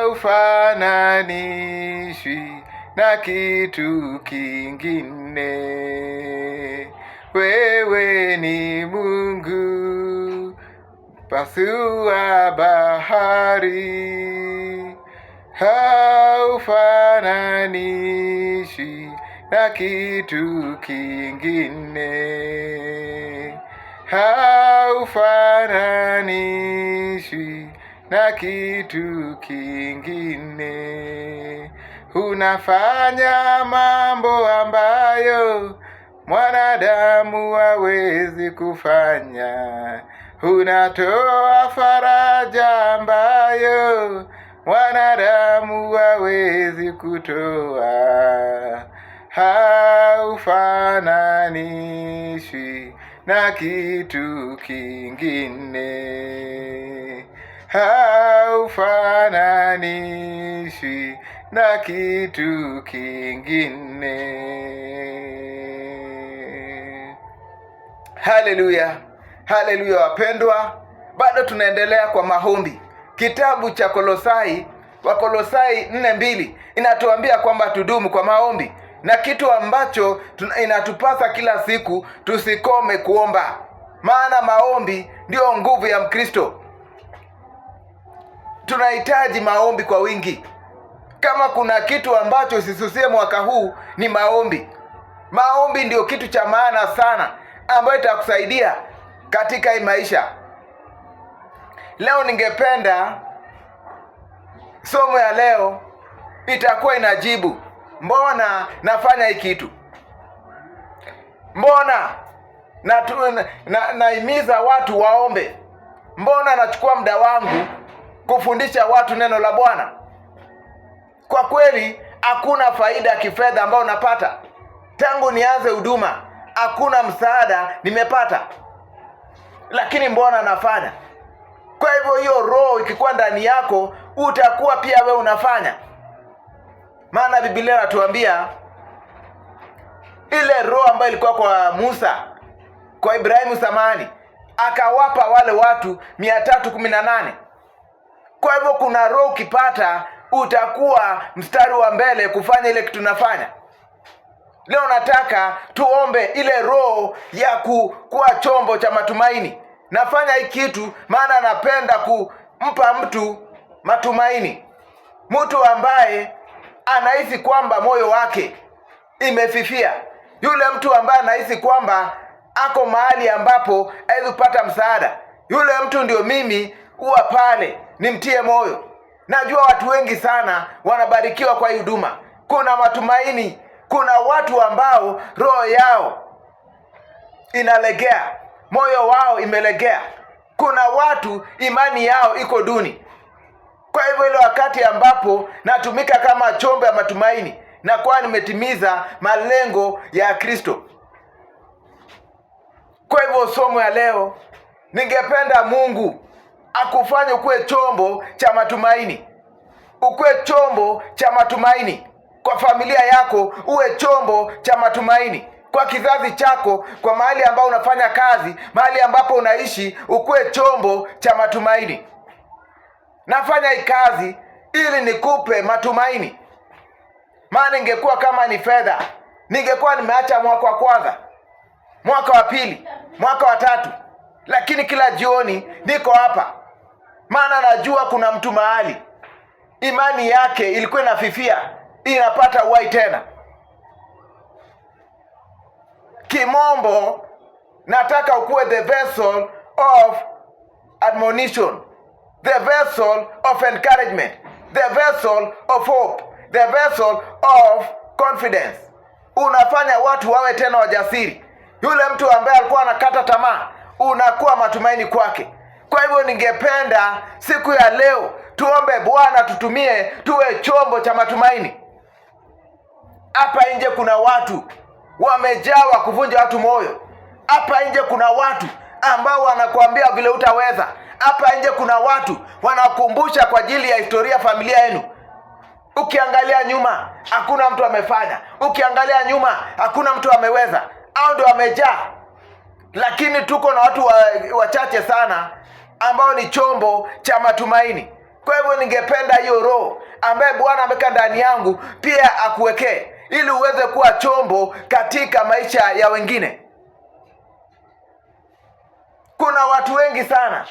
haufananishwi na kitu kingine. Wewe ni Mungu, pasua bahari, haufananishwi na kitu kingine. Haufananishwi na kitu kingine. Unafanya mambo ambayo mwanadamu hawezi kufanya. Unatoa faraja ambayo mwanadamu hawezi kutoa. Haufananishwi na kitu kingine. Haufananishwi na kitu kingine. Haleluya, haleluya wapendwa. Bado tunaendelea kwa maombi. Kitabu cha Wakolosai 4:2 inatuambia kwamba tudumu kwa maombi, na kitu ambacho inatupasa kila siku tusikome kuomba, maana maombi ndio nguvu ya Mkristo. Tunahitaji maombi kwa wingi. Kama kuna kitu ambacho usisusie mwaka huu ni maombi. Maombi ndio kitu cha maana sana ambayo itakusaidia katika hii maisha. Leo ningependa somo ya leo itakuwa inajibu mbona nafanya hii kitu. Mbona naimiza watu waombe. Mbona nachukua muda wangu kufundisha watu neno la Bwana. Kwa kweli hakuna faida ya kifedha ambayo napata. Tangu nianze huduma hakuna msaada nimepata, lakini mbona nafanya. Kwa hivyo hiyo roho ikikuwa ndani yako, utakuwa pia wewe unafanya. Maana Biblia inatuambia ile roho ambayo ilikuwa kwa Musa, kwa Ibrahimu zamani, akawapa wale watu 318. Kwa hivyo kuna roho ukipata, utakuwa mstari wa mbele kufanya ile kitu tunafanya. Leo nataka tuombe ile roho ya kuwa chombo cha matumaini. Nafanya hii kitu maana napenda kumpa mtu matumaini. Mtu ambaye anahisi kwamba moyo wake imefifia. Yule mtu ambaye anahisi kwamba ako mahali ambapo hawezi kupata msaada. Yule mtu ndio mimi huwa pale nimtie moyo. Najua watu wengi sana wanabarikiwa kwa hii huduma. Kuna matumaini. Kuna watu ambao roho yao inalegea, moyo wao imelegea. Kuna watu imani yao iko duni. Kwa hivyo ile wakati ambapo natumika kama chombo ya matumaini, na kwa nimetimiza malengo ya Kristo. Kwa hivyo somo ya leo, ningependa Mungu akufanye ukuwe chombo cha matumaini. Ukuwe chombo cha matumaini. Kwa familia yako uwe chombo cha matumaini. Kwa kizazi chako, kwa mahali ambao unafanya kazi, mahali ambapo unaishi, ukuwe chombo cha matumaini. Nafanya hii kazi ili nikupe matumaini. Maana ingekuwa kama ni fedha, ningekuwa nimeacha mwaka wa kwanza, mwaka wa pili, mwaka wa tatu. Lakini kila jioni niko hapa. Maana najua kuna mtu mahali imani yake ilikuwa inafifia, inapata uhai tena. Kimombo, nataka ukuwe the vessel of admonition, the vessel of encouragement, the vessel of hope, the vessel of confidence. Unafanya watu wawe tena wajasiri. Yule mtu ambaye alikuwa anakata tamaa, unakuwa matumaini kwake. Kwa hivyo ningependa siku ya leo tuombe Bwana tutumie tuwe chombo cha matumaini. Hapa nje kuna watu wamejawa kuvunja watu moyo. Hapa nje kuna watu ambao wanakuambia vile utaweza. Hapa nje kuna watu wanakumbusha kwa ajili ya historia familia yenu. Ukiangalia nyuma hakuna mtu amefanya. Ukiangalia nyuma hakuna mtu ameweza. Hao ndio wamejaa. Lakini tuko na watu wachache sana ambao ni chombo cha matumaini. Kwa hivyo ningependa hiyo roho ambaye Bwana ameweka ndani yangu pia akuwekee, ili uweze kuwa chombo katika maisha ya wengine. Kuna watu wengi sana,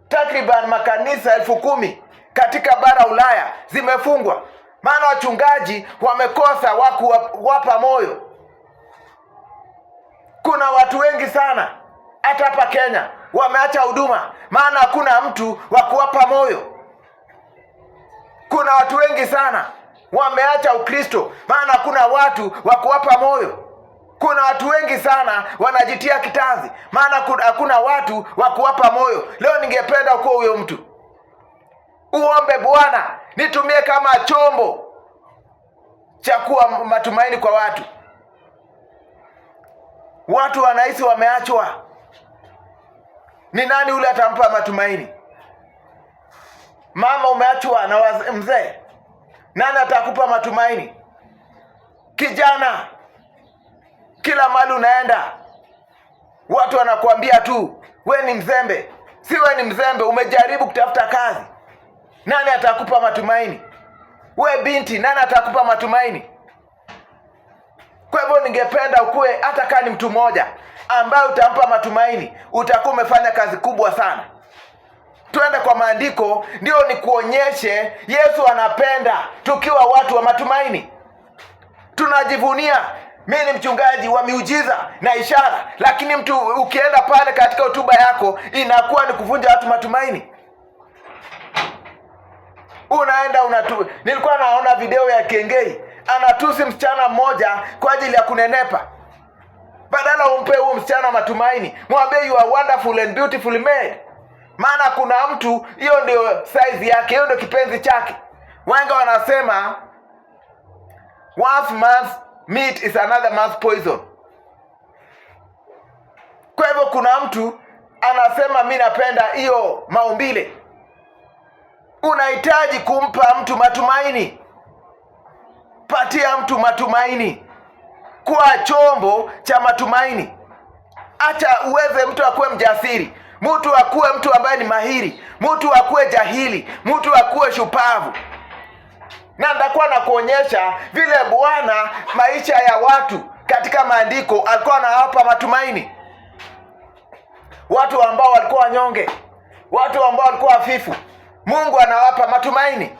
takriban makanisa 10,000 katika bara Ulaya zimefungwa, maana wachungaji wamekosa wapa moyo. Kuna watu wengi sana hata hapa Kenya wameacha huduma, maana hakuna mtu wa kuwapa moyo. Kuna watu wengi sana wameacha Ukristo, maana hakuna watu wa kuwapa moyo. Kuna watu wengi sana wanajitia kitanzi, maana hakuna watu wa kuwapa moyo. Leo ningependa kuwa huyo mtu. Uombe Bwana, nitumie kama chombo cha kuwa matumaini kwa watu. Watu wanahisi wameachwa. Ni nani ule atampa matumaini? Mama, umeachwa na mzee, nani atakupa matumaini? Kijana, kila mahali unaenda watu wanakuambia tu we ni mzembe. Si we ni mzembe, umejaribu kutafuta kazi. Nani atakupa matumaini? We binti, nani atakupa matumaini? Kwa hivyo ningependa ukue, hata kama ni mtu mmoja ambaye utampa matumaini, utakuwa umefanya kazi kubwa sana. Twende kwa maandiko ndio nikuonyeshe Yesu anapenda tukiwa watu wa matumaini. Tunajivunia mimi ni mchungaji wa miujiza na ishara, lakini mtu ukienda pale katika hotuba yako inakuwa ni kuvunja watu matumaini. Unaenda nilikuwa naona video ya Kengei anatusi msichana mmoja kwa ajili ya kunenepa. Badala umpe huo msichana matumaini, mwambie you are wonderful and beautifully made. Maana kuna mtu hiyo ndio size yake, hiyo ndio kipenzi chake. Wenga wanasema one man's meat is another man's poison. Kwa hivyo kuna mtu anasema mimi napenda hiyo maumbile. Unahitaji kumpa mtu matumaini. Patia mtu matumaini. Kuwa chombo cha matumaini. Acha uweze mtu akuwe mjasiri, mtu akuwe mtu ambaye ni mahiri, mtu akuwe jahili, mtu akuwe shupavu. Na nitakuwa na kuonyesha vile Bwana maisha ya watu katika maandiko alikuwa anawapa matumaini. Watu ambao walikuwa wanyonge, watu ambao walikuwa hafifu, Mungu anawapa matumaini.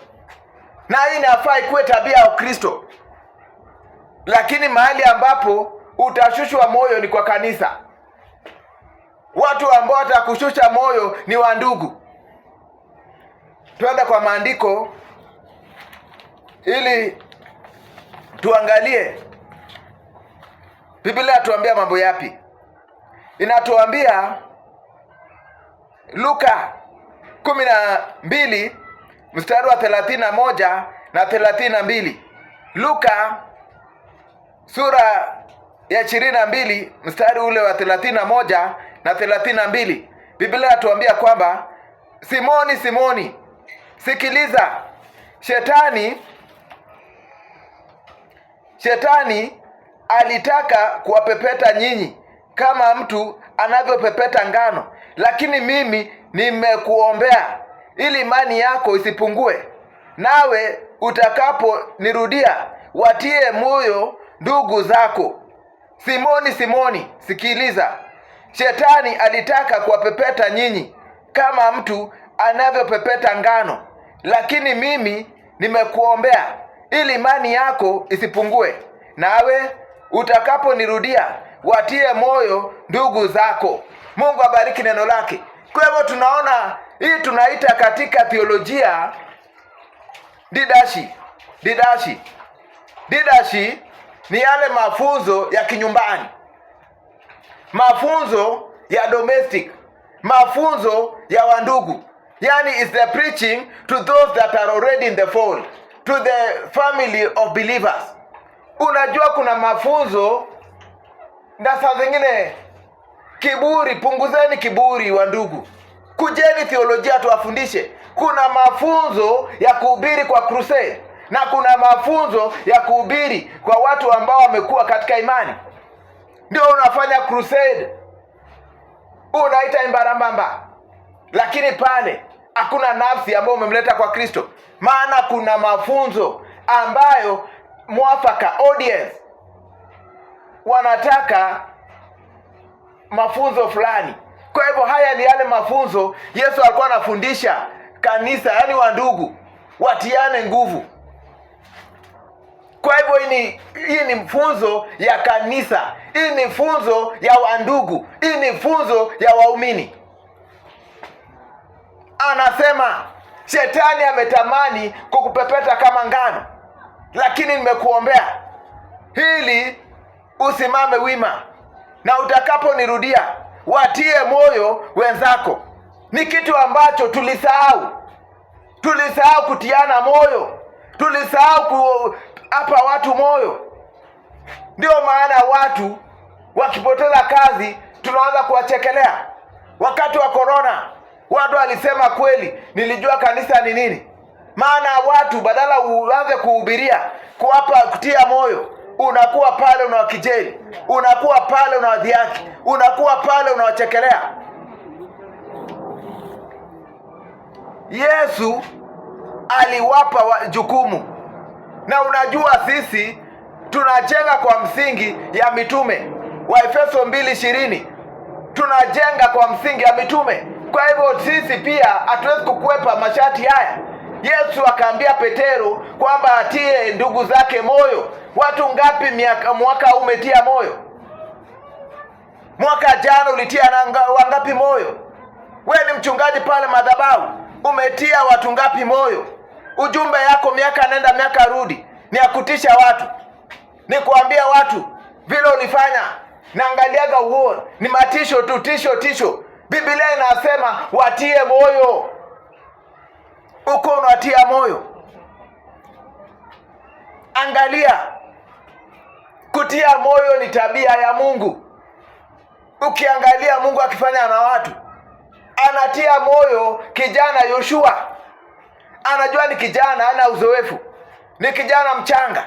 Na hii inafaa ikuwe tabia ya Ukristo. Lakini mahali ambapo utashushwa moyo ni kwa kanisa. Watu ambao watakushusha moyo ni wa ndugu. Tuende kwa maandiko ili tuangalie Biblia inatuambia mambo yapi. Inatuambia Luka 12 mstari wa 31 na 32. Luka sura ya 22 mstari ule wa 31 na 32. Biblia inatuambia kwamba Simoni, Simoni, sikiliza, Shetani alitaka kuwapepeta nyinyi kama mtu anavyopepeta ngano, lakini mimi nimekuombea ili imani yako isipungue. Nawe utakaponirudia watie moyo ndugu zako. Simoni, Simoni, sikiliza, Shetani alitaka kuwapepeta nyinyi kama mtu anavyopepeta ngano, lakini mimi nimekuombea ili imani yako isipungue. Nawe utakaponirudia watie moyo ndugu zako. Mungu abariki neno lake. Kwa hivyo tunaona hii tunaita katika theolojia didashi ni yale mafunzo ya kinyumbani, mafunzo ya domestic, mafunzo ya wandugu. Yani is the preaching to those that are already in the fold, to the family of believers. Unajua kuna mafunzo na saa zingine kiburi. Punguzeni kiburi wa ndugu, kujeni theolojia tuwafundishe. Kuna mafunzo ya kuhubiri kwa crusade na kuna mafunzo ya kuhubiri kwa watu ambao wamekuwa katika imani. Ndio unafanya crusade, unaita imbarambamba, lakini pale hakuna nafsi ambayo umemleta kwa Kristo. Maana kuna mafunzo ambayo mwafaka, audience wanataka mafunzo fulani. Kwa hivyo haya ni yale mafunzo Yesu alikuwa anafundisha kanisa, yani wandugu watiane nguvu. Kwa hivyo hii ni funzo ya kanisa, hii ni funzo ya wandugu, hii ni funzo ya waumini. Anasema shetani ametamani kukupepeta kama ngano, lakini nimekuombea hili usimame wima, na utakaponirudia watie moyo wenzako. Ni kitu ambacho tulisahau kutiana moyo, tulisahau kuapa watu moyo. Ndio maana watu wakipoteza kazi tunaanza kuwachekelea. Wakati wa corona watu walisema kweli, nilijua kanisa ni nini. Maana watu badala uanze kuhubiria, kutia moyo, unakuwa pale unawakejeli, unakuwa pale unawadhihaki, unakuwa pale unawachekelea. Yesu aliwapa jukumu, na unajua sisi tunajenga kwa msingi ya mitume. Waefeso 2:20 tunajenga kwa msingi ya mitume. Kwa hivyo sisi pia hatuwezi kukwepa masharti haya. Yesu akaambia Petero kwamba atie ndugu zake moyo. Watu ngapi mwaka umetia moyo? Mwaka jana ulitia wangapi moyo? Wewe ni mchungaji pale madhabahu, umetia watu ngapi moyo? Ujumbe yako miaka nenda miaka rudi ni ya kutisha watu, ni kuambia watu vile ulifanya. Naangaliaga uone ni matisho tu, tisho. Biblia inasema watie moyo. Uko unatia moyo. Angalia, kutia moyo ni tabia ya Mungu. Ukiangalia Mungu akifanya na watu, anatia moyo kijana Yoshua. Anajua ni kijana ana uzoefu, ni kijana mchanga,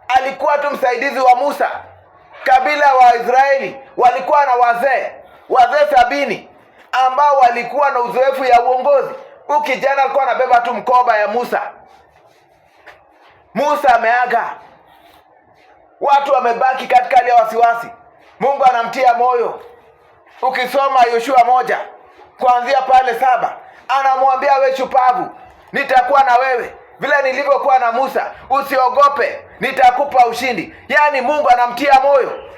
alikuwa tu msaidizi wa Musa. Kabila wa Israeli walikuwa na wazee 70 ambao walikuwa na uzoefu ya uongozi. Huyu kijana alikuwa anabeba tu mkoba ya Musa. Musa ameaga, watu wamebaki katika hali ya wasiwasi. Mungu anamtia moyo. Ukisoma Yoshua 1 kuanzia pale 7, anamwambia we shupavu, nitakuwa na wewe vile nilivyokuwa na Musa, usiogope, nitakupa ushindi. Yaani Mungu anamtia moyo.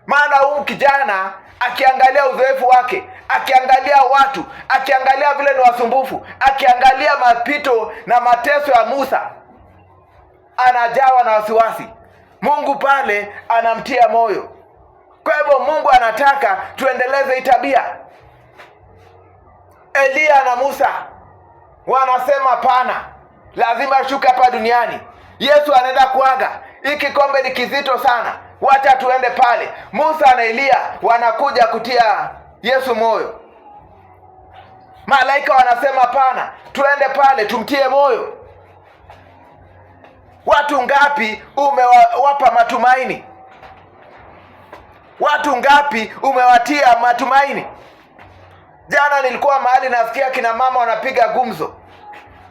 Maana huyu kijana akiangalia uzoefu wake, akiangalia watu, akiangalia vile ni wasumbufu, akiangalia mapito na mateso ya Musa, anajawa na wasiwasi. Mungu pale anamtia moyo. Kwa hivyo Mungu anataka tuendeleze hii tabia. Elia na Musa wanasema pana, lazima ashuke hapa duniani. Yesu anaenda kuaga, hii kikombe ni kizito sana, wacha tuende pale. Musa na Elia wanakuja kutia Yesu moyo. Malaika wanasema pana, tuende pale tumtie moyo. Watu ngapi umewapa matumaini? Watu ngapi umewatia matumaini? Jana nilikuwa mahali nasikia kina mama wanapiga gumzo.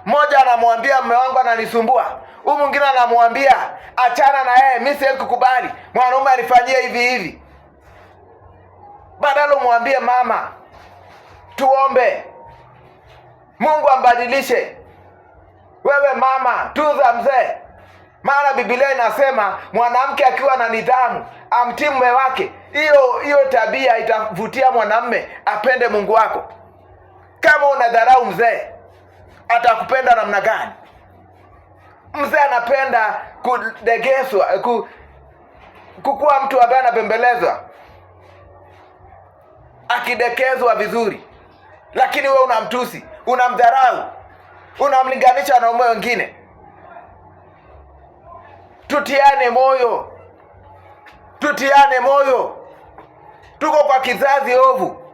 Mmoja anamwambia mume wangu ananisumbua. Huyu mwingine anamwambia achana na yeye, mimi siwezi kukubali mwanaume anifanyie hivi. Badala umwambie mama, tuombe Mungu ambadilishe. Wewe mama, tunza mzee. Maana Biblia inasema mwanamke akiwa na nidhamu amtii mume wake, hiyo tabia itavutia mwanamume apende Mungu wako. Kama unadharau mzee, atakupenda namna gani? Mzee anapenda kudegezwa, kukuwa mtu ambaye anabembelezwa, akidekezwa vizuri. Lakini wewe unamtusi, unamdharau, unamlinganisha na mume wengine. Tutiane moyo. Tuko kwa kizazi ovu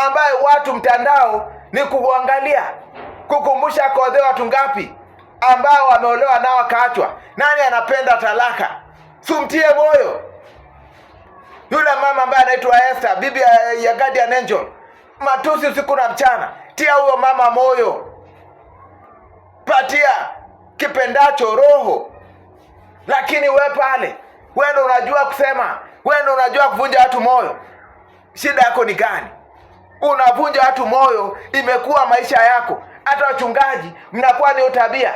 ambaye watu mtandao ni kuangalia, kukumbusha kodhe watu ngapi ambao wameolewa nao akaachwa. Nani anapenda talaka? Sumtie moyo. Yule mama ambaye anaitwa Esther, bibi ya Guardian Angel, matusi usiku na mchana. tia huyo mama moyo, patia kipendacho roho. Lakini we pale, wewe ndo unajua kusema, wewe ndo unajua kuvunja watu moyo. Shida yako ni gani? Unavunja watu moyo, imekuwa maisha yako. Hata wachungaji mnakuwa ni tabia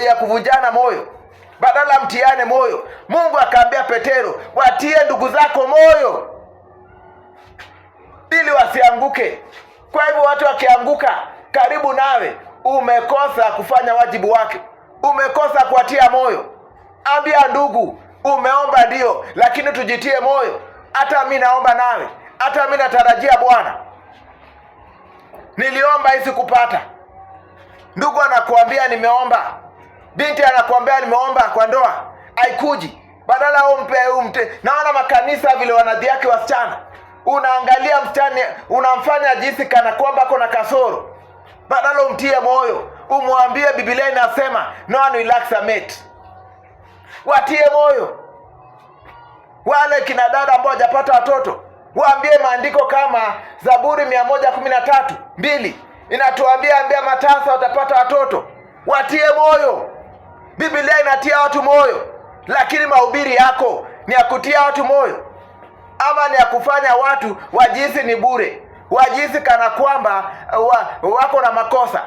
ya kuvunjana moyo, badala mtiane moyo. Mungu akaambia Petero, watie ndugu zako moyo ili wasianguke. Kwa hivyo watu wakianguka karibu nawe, umekosa kufanya wajibu wake, umekosa kuwatia moyo. Ambia ndugu, umeomba ndio, lakini tujitie moyo. Hata mimi naomba nawe, hata mimi natarajia Bwana. Niliomba hisi kupata. Ndugu anakuambia nimeomba, binti anakuambia nimeomba kwa ndoa, haikuji. Badala umpe. Naona makanisa vile wanadhiaki wasichana. Unaangalia msichana, unamfanya jinsi kana kwamba ako na kasoro. Badala umtie moyo, umwambie Biblia inasema no one will lack a mate. Watie moyo wale kina dada ambao hajapata watoto. Waambie maandiko kama Zaburi 113:2 inatuambia ambia matasa watapata watoto. Watie moyo. Biblia inatia watu moyo, lakini mahubiri yako ni ya kutia watu moyo ama ni ya kufanya watu wajisi ni bure, wajisi kana kwamba wako na makosa?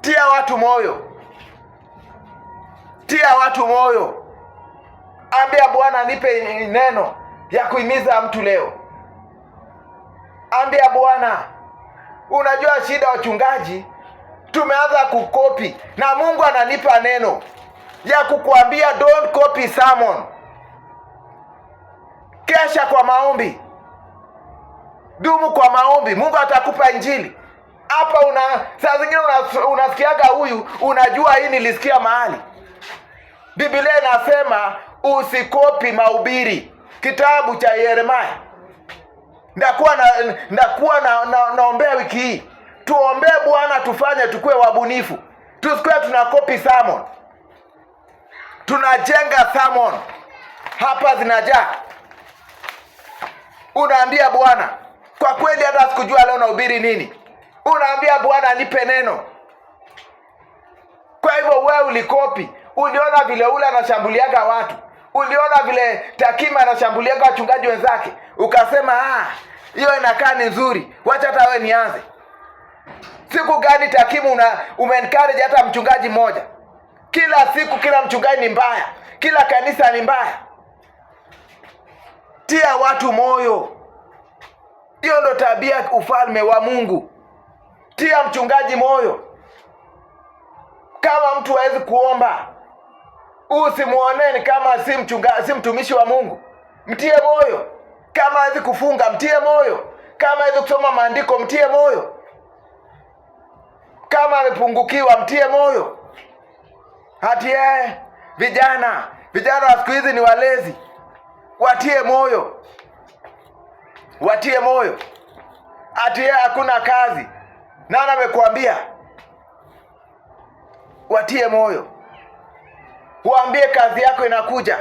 Tia watu moyo. Tia watu moyo. Ambia Bwana nipe neno ya kuhimiza mtu leo. Ambia Bwana, unajua shida wachungaji tumeanza kukopi, na Mungu ananipa neno ya kukuambia don't copy sermon. Kesha kwa maombi, dumu kwa maombi, Mungu atakupa injili. Hapa saa zingine unasikiaga huyu, unajua hii nilisikia mahali. Biblia inasema usikopi mahubiri. Kitabu cha Yeremia. Ndakuwa naombea wiki hii. Tuombee Bwana tufanye tukue wabunifu. Tusikue tunakopi sermon. Tunajenga sermon. Hapa zinajaa. Unaambia Bwana, kwa kweli hata sikujua leo nahubiri nini. Unaambia Bwana nipe neno. Kwa hivyo wewe ulikopi. Uliona vile ule anashambuliaga watu. Uliona vile Takima anashambuliaga wachungaji wenzake. Ukasema hiyo inakaa ni nzuri, wacha hata wewe nianze. Siku gani Takima umencourage hata mchungaji mmoja? Kila siku kila mchungaji ni mbaya, kila kanisa ni mbaya. Tia watu moyo. Hiyo ndo tabia ufalme wa Mungu. Tia mchungaji moyo. Kama mtu hawezi kuomba, usimuoneni kama si mtumishi wa Mungu. Mtie moyo. Kama hawezi kufunga, mtie moyo. Kama hawezi kusoma maandiko, mtie moyo. Kama amepungukiwa, mtie moyo. Vijana wa siku hizi ni walezi. Watie moyo. Watie moyo. Hakuna kazi. Nani amekuambia? Watie moyo. Waambie kazi yako inakuja.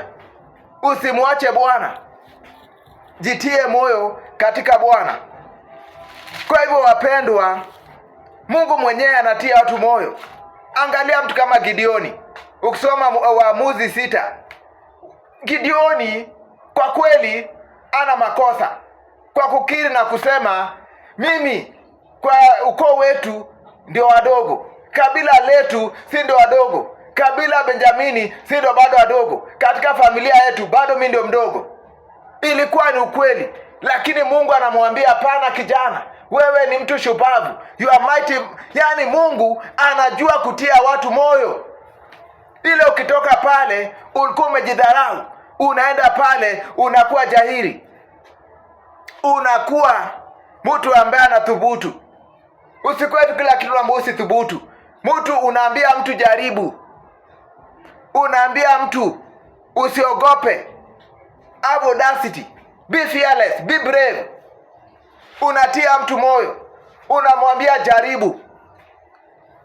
Usimwache Bwana. Jitie moyo katika Bwana. Kwa hivyo wapendwa, Mungu mwenyewe anatia watu moyo. Angalia mtu kama Gideoni. Ukisoma Waamuzi 6. Gideoni kwa kweli ana makosa kwa kukiri na kusema mimi kwa ukoo wetu ndio wadogo. Kabila letu si ndio wadogo. Kabila Benjamini si ndio bado wadogo. Katika familia yetu bado mimi ndio mdogo. Ilikuwa ni ukweli, lakini Mungu anamwambia hapana kijana, wewe ni mtu shupavu. You are mighty. Yani Mungu anajua kutia watu moyo. Ile ukitoka pale ulikuwa umejidharau, unaenda pale unakuwa jahili. Unakuwa mtu ambaye anathubutu. Usikuwe kila kitu ambacho usithubutu. Mtu unaambia mtu jaribu. Unaambia mtu usiogope. Have audacity. Be fearless. Be brave. Unatia mtu moyo. Unamwambia jaribu.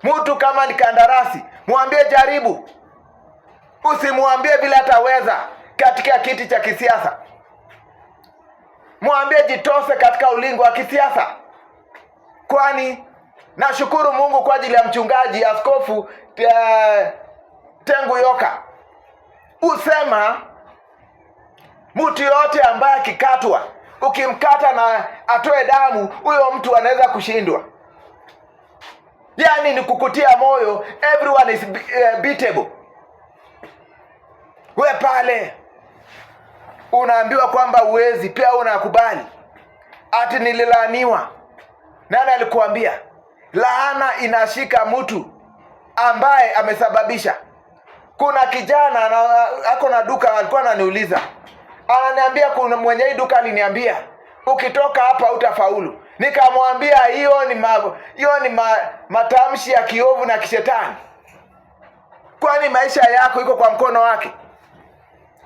Mtu kama ni kandarasi, mwambie jaribu. Usimwambie vile ataweza katika kiti cha kisiasa. Mwambie jitose katika ulingo wa kisiasa. Kwani nashukuru Mungu kwa ajili ya mchungaji Askofu Tengu Yoka. Usema mtu yote ambaye akikatwa, ukimkata na atoe damu, huyo mtu anaweza kushindwa. Yani ni kukutia moyo, everyone is beatable. We pale unaambiwa kwamba uwezi, pia unakubali ati nililaaniwa. Nani alikuambia? Laana inashika mtu ambaye amesababisha. Kuna kijana ako na duka, alikuwa ananiuliza, ananiambia kuna mwenye hii duka aliniambia ukitoka hapa utafaulu. Nikamwambia hiyo ni matamshi ya kiovu na kishetani. Kwani maisha yako iko kwa mkono wake?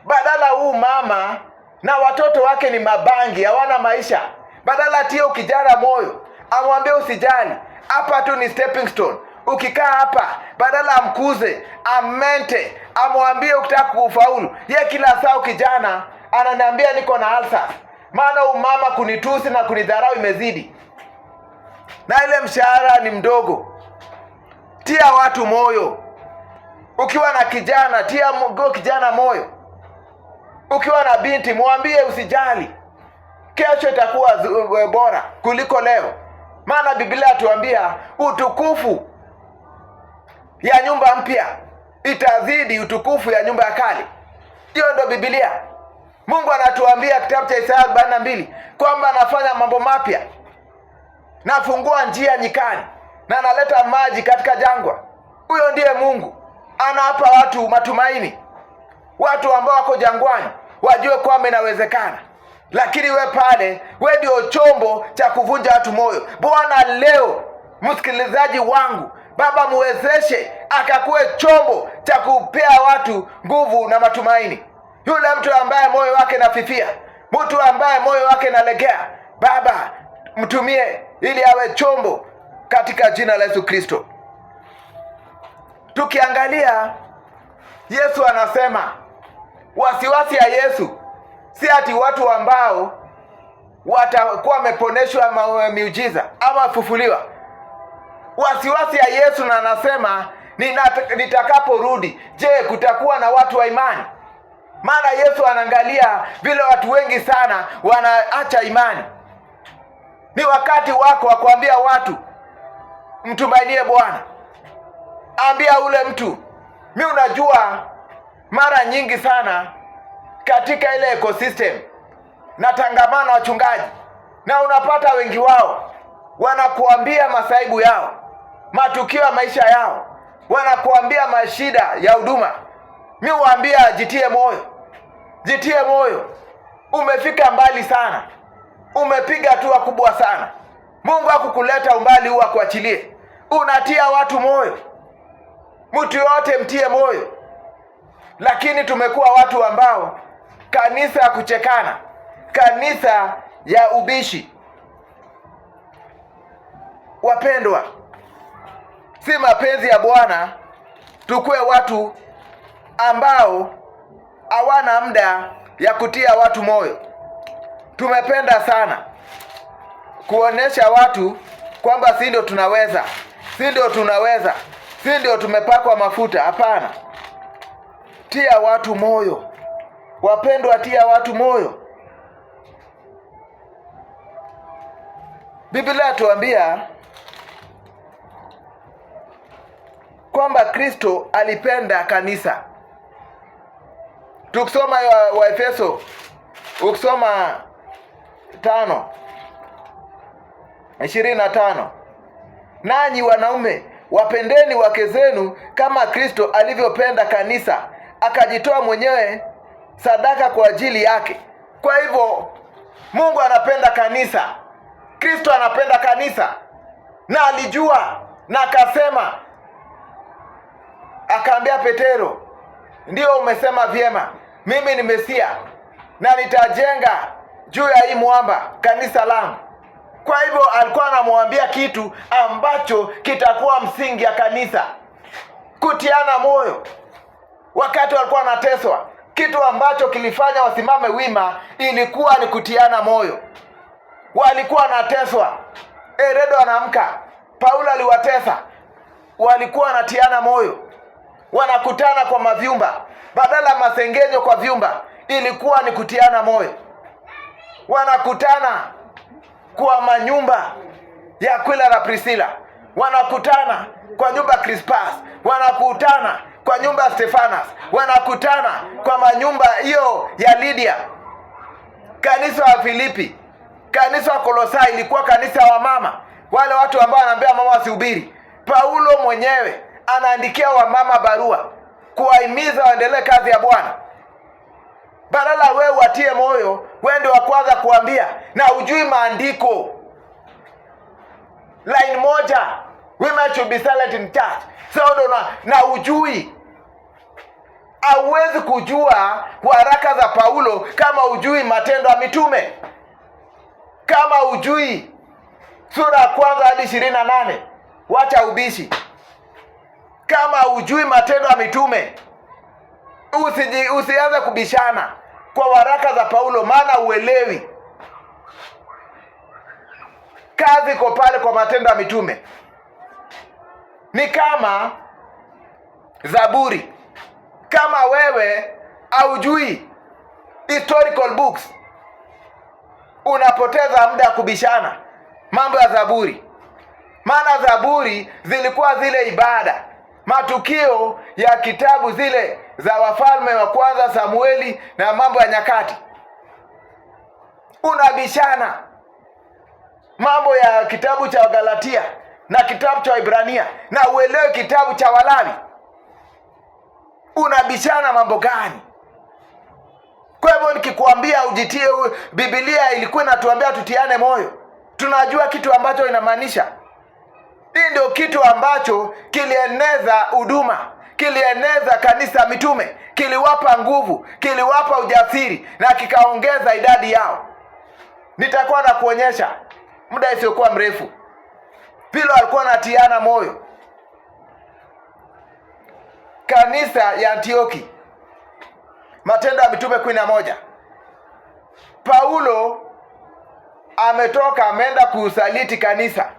Badala huu mama na watoto wake ni mabangi, hawana maisha. Badala tio kijana moyo, amwambie usijali, hapa tu ni stepping stone. Ukikaa hapa, badala amkuze, amente, amwambie ukitaka kufaulu. Ye kila saa kijana ananiambia niko na ulcer. Maana umama kunitusi na kunidharau imezidi. Na ile mshahara ni mdogo. Tia watu moyo. Ukiwa na kijana, tia kijana moyo. Ukiwa na binti, mwambie usijali, kesho itakuwa bora kuliko leo. Maana Biblia atuambia utukufu ya nyumba mpya itazidi utukufu ya nyumba ya kale. Hiyo ndio Biblia. Mungu anatuambia kitabu cha Isaya 42 kwamba anafanya mambo mapya, nafungua njia nyikani na analeta maji katika jangwa. Huyo ndiye Mungu. Anawapa watu matumaini. Watu ambao wako jangwani wajue kwamba inawezekana. Lakini we pale, we ndio chombo cha kuvunja watu moyo. Bwana leo, msikilizaji wangu, Baba muwezeshe akakuwe chombo cha kupea watu nguvu na matumaini. Yule mtu ambaye moyo wake nafifia, mtu ambaye moyo wake nalegea, Baba mtumie ili awe chombo katika jina la Yesu Kristo. Tukiangalia, Yesu anasema wasiwasi ya Yesu si ati watu ambao watakuwa wameponeshwa miujiza ama fufuliwa. Wasiwasi ya Yesu na anasema nitakaporudi, je, kutakuwa na watu wa imani? Maana Yesu anaangalia vile watu wengi sana wanaacha imani. Ni wakati wako wa kuambia watu mtumainie Bwana. Ambia ule mtu, mimi unajua mara nyingi sana katika ile ecosystem natangamana wachungaji, na unapata wengi wao wanakuambia masaibu yao, matukio ya maisha yao, wanakuambia mashida ya huduma. Mimi huambia jitie moyo. Jitie moyo. Umefika mbali sana. Umepiga hatua kubwa sana. Mungu hakukuleta umbali huu akuachilie. Unatia watu moyo. Mtu yote mtie moyo. Lakini tumekuwa watu ambao kanisa ya kuchekana, kanisa ya ubishi. Wapendwa, si mapenzi ya Bwana tukue watu ambao hawana muda ya kutia watu moyo. Tumependa sana kuonesha watu kwamba si ndio tunaweza, si ndio tunaweza, si ndio tumepakwa mafuta. Hapana. Tia watu moyo. Wapendwa, tia watu moyo. Biblia tuambia kwamba Kristo alipenda kanisa. Tukisoma wa Efeso, ukisoma 5:25, nanyi wanaume wapendeni wake zenu kama Kristo alivyopenda kanisa, akajitoa mwenyewe sadaka kwa ajili yake. Kwa hivyo Mungu anapenda kanisa. Kristo anapenda kanisa. Na alijua na akasema, akaambia Petero, ndio umesema vyema, mimi ni Mesia na nitajenga juu ya hii mwamba kanisa langu. Kwa hivyo alikuwa anamwambia kitu ambacho kitakuwa msingi ya kanisa. Kutiana moyo. Wakati walikuwa wanateswa, kitu ambacho kilifanya wasimame wima ilikuwa ni kutiana moyo. Walikuwa wanateswa, Herodo anaamka, Paulo aliwatesa, walikuwa wanatiana moyo, wanakutana kwa mavyumba, badala masengenyo kwa vyumba, ilikuwa ni kutiana moyo. Wanakutana kwa manyumba ya Aquila na Priscilla, wanakutana kwa nyumba Crispas, wanakutana kwa nyumba Stefanas, wanakutana kwa manyumba hiyo ya Lydia. Kanisa wa Filipi, kanisa wa Kolosai ilikuwa kanisa wa mama, wale watu ambao wanaambia mama wasihubiri. Paulo mwenyewe anaandikia wamama barua kuwahimiza waendelee kazi ya Bwana. Badala wewe watie moyo, wewe ndio wa kwanza kuambia na ujui maandiko. Line moja, women should be silent in church. So na ujui. Hauwezi kujua waraka za Paulo kama ujui Matendo ya Mitume. Kama ujui sura ya 1 hadi 28, wacha ubishi. Kama ujui Matendo ya Mitume, usianze kubishana kwa waraka za Paulo, maana uelewi. Kazi iko pale kwa Matendo ya Mitume. Ni kama Zaburi. Kama wewe haujui historical books, unapoteza muda kubishana mambo ya Zaburi. Maana Zaburi zilikuwa zile ibada, matukio ya kitabu zile za Wafalme wa Kwanza, Samueli na Mambo ya Nyakati. Unabishana mambo ya kitabu cha Galatia na kitabu cha Ibrania na uelewe kitabu cha Walawi. Unabishana mambo gani? Kwa hivyo nikikwambia ujitie, Biblia ilikuwa inatuambia tutiane moyo. Tunajua kitu ambacho inamaanisha. Hii ndio kitu ambacho kilieneza huduma, kilieneza kanisa mitume, kiliwapa nguvu, kiliwapa ujasiri na kikaongeza idadi yao. Nitakuwa na kuonyesha muda isiyokuwa mrefu. Paulo alikuwa anatiana moyo. Kanisa ya Antioki, Matendo ya Mitume 11. Paulo ametoka ameenda kusaliti kanisa.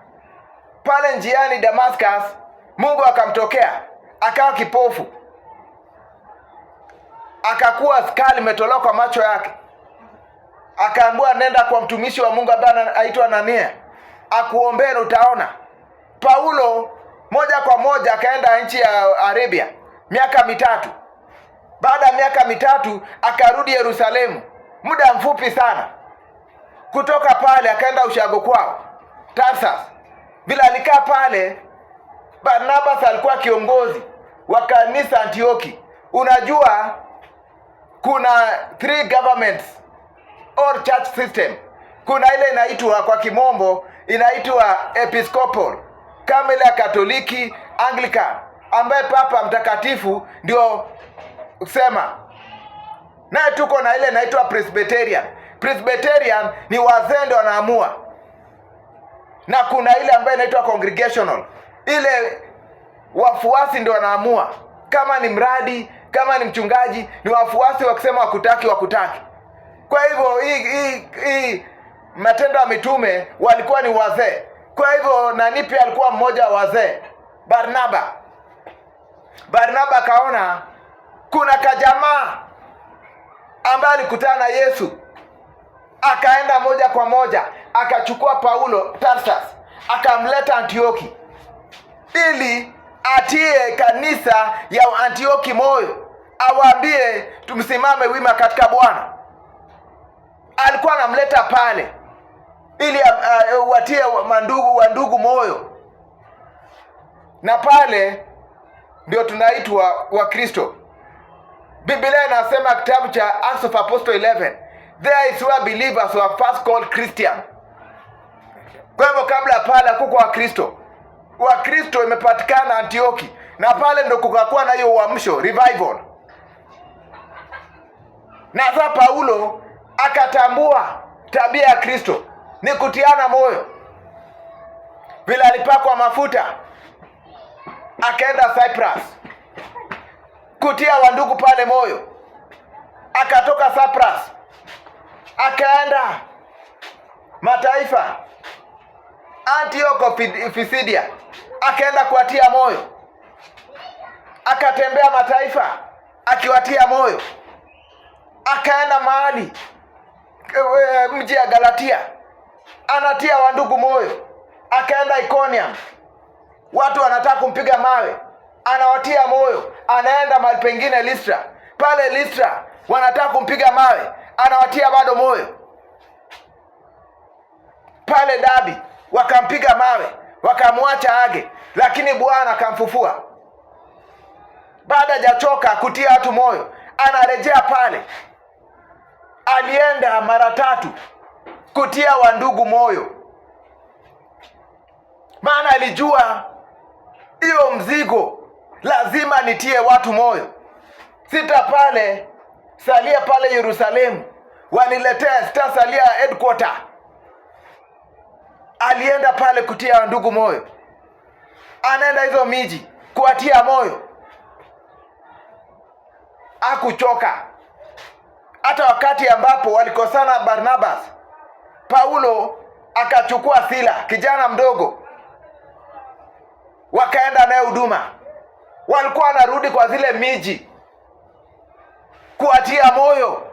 Pale njiani Damascus, Mungu akamtokea, akawa kipofu. Akakuwa skali imetolewa kwa macho yake. Akaambiwa nenda kwa mtumishi wa Mungu ambaye anaitwa Anania, akuombee utaona. Paulo moja kwa moja akaenda nchi ya Arabia miaka 3. Baada ya miaka 3 akarudi Yerusalemu, muda mfupi sana. Kutoka pale akaenda ushago kwao Tarsus. Bila alikaa pale, Barnabas alikuwa kiongozi wa kanisa Antioki. Unajua kuna 3 governments or church system. Kuna ile inaitwa kwa kimombo inaitwa episcopal, kama ile ya Katoliki, Anglican, ambaye Papa Mtakatifu ndio usema. Na tuko na ile inaitwa Presbyterian. Presbyterian ni wazee ndio wanaamua. Na kuna ile ambayo inaitwa Congregational. Ile wafuasi ndio wanaamua. Kama ni mradi, kama ni mchungaji, ni wafuasi wakisema wakutaki. Kwa hivyo hii Matendo ya Mitume walikuwa ni wazee. Kwa hivyo nani pia alikuwa mmoja wa wazee, Barnaba. Barnaba kaona kuna kajamaa ambaye alikutana na Yesu. Akaenda moja kwa moja, akachukua Paulo Tarsus, akamleta Antioki ili atie kanisa ya Antioki moyo, awaambie tumsimame wima katika Bwana. Alikuwa anamleta pale ili watie wandugu moyo. Na pale ndio tunaitwa Wakristo. Biblia inasema kitabu cha Acts of Apostles 11, there is where believers were first called Christian. Kwa hivyo kabla pale kuko Wakristo. Wakristo imepatikana Antioki, na pale ndio kukakuwa na hiyo uamsho, revival. Na sasa Paulo akatambua tabia ya Kristo ni kutiana moyo. Bila alipakwa mafuta, akaenda Cyprus kutia wandugu pale moyo. Akatoka Cyprus akaenda mataifa, Antioch of Pisidia, akaenda kuwatia moyo. Akatembea mataifa akiwatia moyo. Akaenda mahali mji ya Galatia, anatia wandugu moyo. Akaenda Iconium, watu wanataka kumpiga mawe, anawatia moyo. Anaenda mahali pengine Listra, pale Listra wanataka kumpiga mawe, anawatia bado moyo. Pale Dabi wakampiga mawe, wakamwacha age, lakini Bwana akamfufua. Baada hajachoka kutia watu moyo, anarejea pale. Alienda mara 3 kutia wandugu moyo, maana alijua hiyo mzigo lazima nitie watu moyo. Salia pale Yerusalemu waniletea, sitasalia headquarter. Alienda pale kutia wandugu moyo. Anaenda hizo miji kuwatia moyo. Hakuchoka. Hata wakati ambapo walikosana Barnabas, Paulo akachukua Sila, kijana mdogo, wakaenda naye huduma. Walikuwa wanarudi kwa zile miji kuwatia moyo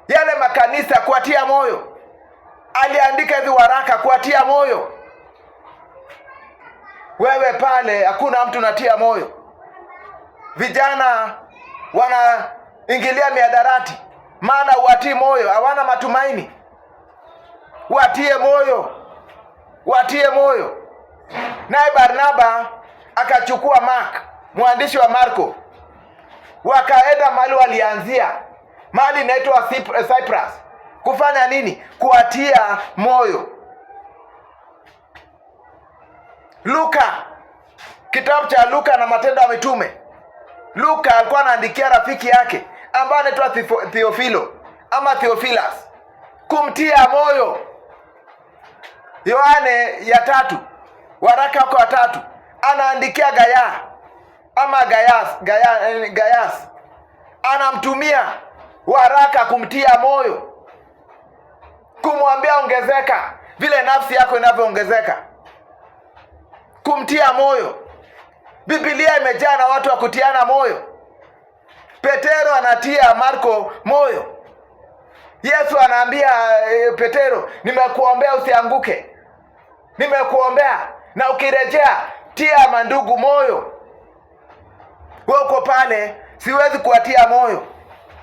yale makanisa, kuwatia moyo. Aliandika hizi waraka kuwatia moyo. Wewe pale hakuna mtu natia moyo. Vijana wanaingilia miadarati, maana watii moyo, hawana matumaini. Watie moyo, watie moyo. Naye Barnaba akachukua Mark, mwandishi wa Marko, wakaenda mahali walianzia, mahali inaitwa Cyprus. Kufanya nini? Kuwatia moyo. Luka, kitabu cha Luka na Matendo ya Mitume. Luka alikuwa anaandikia rafiki yake ambaye anaitwa Theophilo ama Theophilus, kumtia moyo. Yohane ya 3, waraka wake wa 3, anaandikia Gaya ama Gayas, anamtumia waraka kumtia moyo, kumwambia ongezeka vile nafsi yako inavyoongezeka, kumtia moyo. Biblia imejaa na watu wa kutiana moyo. Petero anatia Marko moyo. Yesu anaambia Petero, nimekuombea usianguke, nimekuombea na ukirejea tia mandugu moyo. Wewe uko pale, siwezi kuwatia moyo.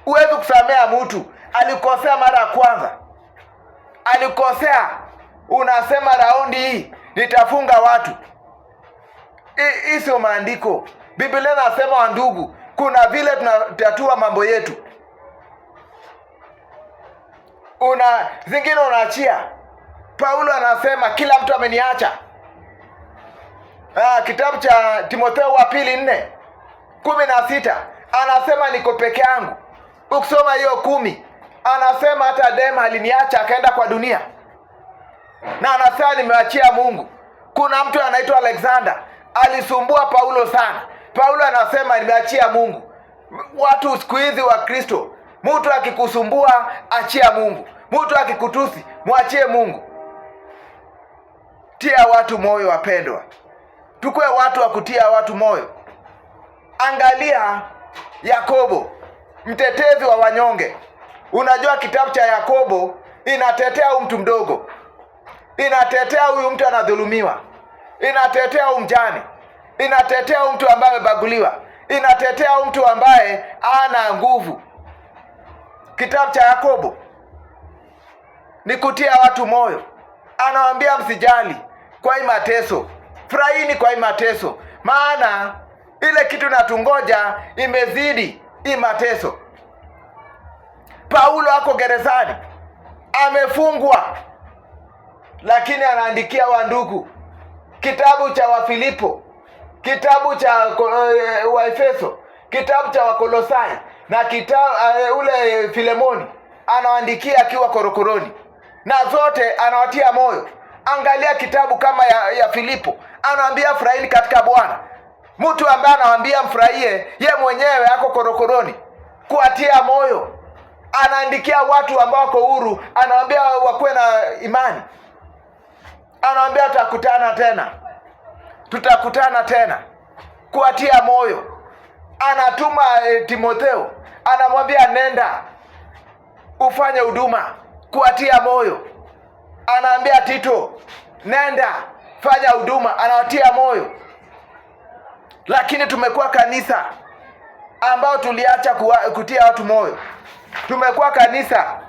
Huwezi kusamea mtu. Alikosea mara ya kwanza, alikosea, unasema raundi hii nitafunga watu. Hii sio maandiko. Biblia inasema wandugu, kuna vile tunatatua mambo yetu. Zingine unaachia. Paulo anasema kila mtu ameniacha. Kitabu cha Timotheo wa 2:4-16 anasema niko peke yangu. Ukisoma hiyo 10 anasema hata Dema aliniacha akaenda kwa dunia, na anasema nimeachia Mungu. Kuna mtu anaitwa Alexander alisumbua Paulo sana. Paulo anasema nimeachia Mungu. Watu siku hizi wa Kristo, mtu akikusumbua achia Mungu, mtu akikutusi mwachie Mungu. Tia watu moyo wapendwa. Tukue watu wa kutia watu moyo. Angalia Yakobo, mtetezi wa wanyonge. Unajua kitabu cha Yakobo inatetea huyu mtu mdogo, inatetea huyu mtu anadhulumiwa, inatetea huyu mjane, inatetea huyu mtu ambaye amebaguliwa, inatetea huyu mtu ambaye hana nguvu. Kitabu cha Yakobo ni kutia watu moyo. Anawaambia msijali kwa hii mateso, furahini kwa hii mateso, maana ile kitu natungoja imezidi hii mateso. Paulo ako gerezani, amefungwa, lakini anaandikia wandugu. Kitabu cha Wafilipo, kitabu cha Waefeso, kitabu cha Wakolosai na kitabu ule Filemoni anawaandikia akiwa korokoroni, na zote anawatia moyo. Angalia kitabu kama ya Filipo, anawaambia furahini katika Bwana. Mtu ambaye anawaambia mfurahie, ye mwenyewe ako korokoroni. Kuatia moyo. Anaandikia watu ambao wako huru, anawaambia wakuwe na imani. Anawaambia tutakutana tena kuatia moyo. Anatuma Timotheo, anamwambia nenda ufanye huduma kuatia moyo. Anaambia Tito, nenda fanya huduma, anawatia moyo. Lakini tumekuwa kanisa ambao tuliacha kutia watu moyo. Tumekuwa kanisa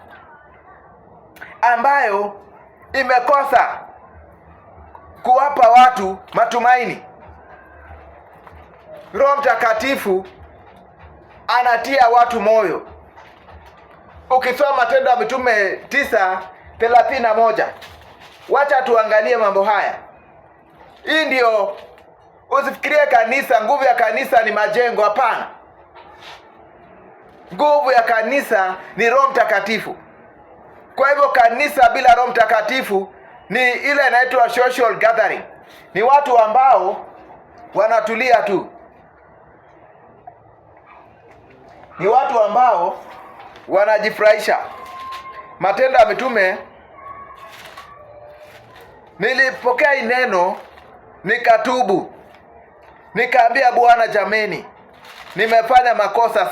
ambayo imekosa kuwapa watu matumaini. Roho Mtakatifu anatia watu moyo. Ukisoma Matendo ya Mitume 9:31, wacha tuangalie mambo haya. Hii ndio, usifikirie kanisa, nguvu ya kanisa ni majengo. Hapana. Nguvu ya kanisa ni Roho Mtakatifu. Kwa hivyo kanisa bila Roho Mtakatifu ni ile inaitwa social gathering. Ni watu ambao wanatulia tu. Ni watu ambao wanajifurahisha. Matendo ya Mitume, nilipokea hii neno nikatubu. Nikaambia Bwana, jameni, nimefanya makosa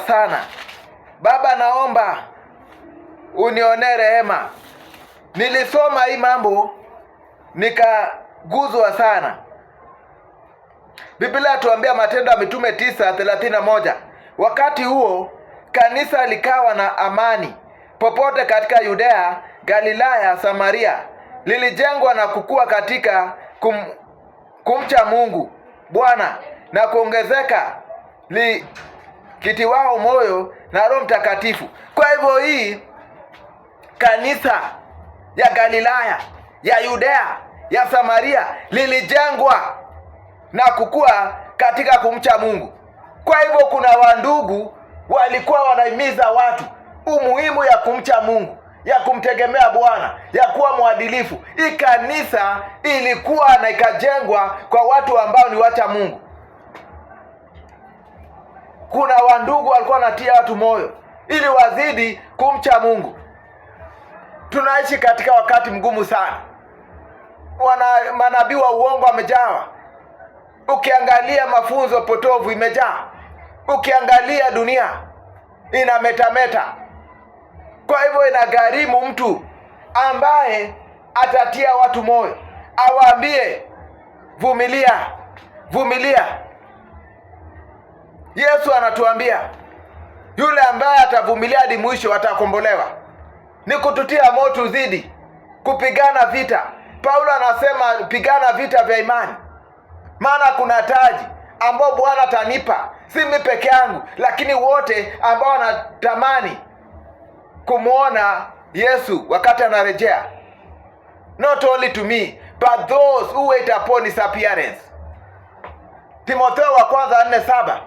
sana. Baba, naomba unionee rehema. Nilisoma hii mambo nikaguzwa sana. Biblia tuambia Matendo ya Mitume 9:31, wakati huo kanisa likawa na amani popote katika Yudea, Galilaya, Samaria. Lilijengwa na kukua katika kumcha Mungu Bwana na kuongezeka likitiwao moyo na Roho Mtakatifu. Kwa hivyo hii kanisa ya Galilaya, ya Yudea, ya Samaria lilijengwa na kukua katika kumcha Mungu. Kwa hivyo kuna wandugu walikuwa wanahimiza watu umuhimu ya kumcha Mungu, ya kumtegemea Bwana, ya kuwa mwadilifu. Hii kanisa ilikuwa na ikajengwa kwa watu ambao ni wacha Mungu. Kuna wandugu walikuwa wanatia watu moyo ili wazidi kumcha Mungu. Tunaishi katika wakati mgumu sana. Manabii wa uongo wamejawa. Ukiangalia mafunzo potovu imejaa. Ukiangalia dunia inametameta. Kwa hivyo inagharimu mtu ambaye atatia watu moyo, awaambie vumilia. Yesu anatuambia yule ambaye atavumilia hadi mwisho atakombolewa. Ni kututia moto zidi kupigana vita. Paulo anasema pigana vita vya imani, maana kuna taji ambao Bwana atanipa, si mimi peke yangu, lakini wote ambao wanatamani kumuona Yesu wakati anarejea. Not only to me, but those who wait upon his appearance. Timotheo wa kwanza 4:7.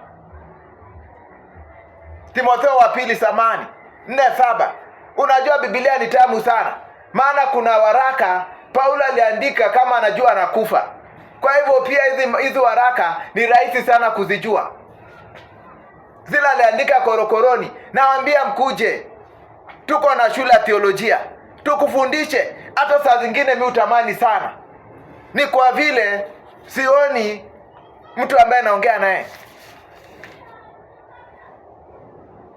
Timotheo wa pili 4:7. Unajua Biblia ni tamu sana, maana kuna waraka Paulo aliandika kama anajua anakufa. Kwa hivyo pia hizi waraka ni rahisi sana kuzijua. Zile aliandika korokoroni, nawaambia mkuje, tuko na shule ya theolojia, tukufundishe. Hata saa zingine mimi utamani sana, ni kwa vile sioni mtu ambaye naongea naye,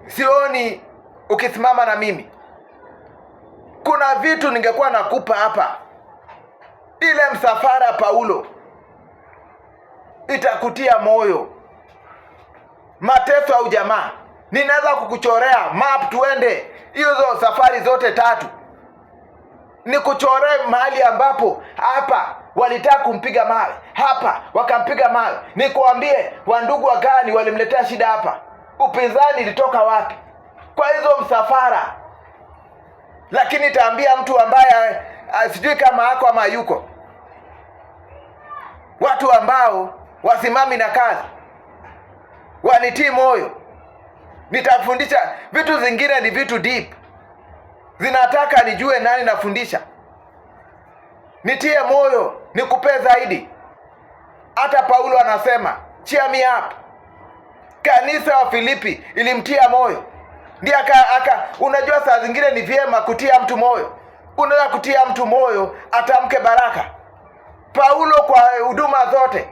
sioni ukisimama na mimi. Kuna vitu ningekuwa nakupa hapa, ile msafara Paulo itakutia moyo. Mateso au jamaa, ninaweza kukuchorea map tuende hizo safari zote 3. Nikuchoree mahali ambapo hapa walitaka kumpiga mawe, hapa wakampiga mawe. Nikuambie wandugu wa gani walimletea shida hapa, upinzani ilitoka wapi kwa hizo msafara. Lakini taambia mtu ambaye sijui kama hako ama yuko, watu ambao wasimami na kazi, wanitii moyo. Nitafundisha vitu zingine, ni vitu deep, zinataka nijue nani nafundisha. Nitie moyo, nikupe zaidi. Hata Paulo anasema cheer me up. Kanisa wa Filipi ilimtia moyo. Ndiye unajua saa zingine ni vyema kutia mtu moyo. unaweza kutia mtu moyo atamke baraka. Paulo kwa huduma zote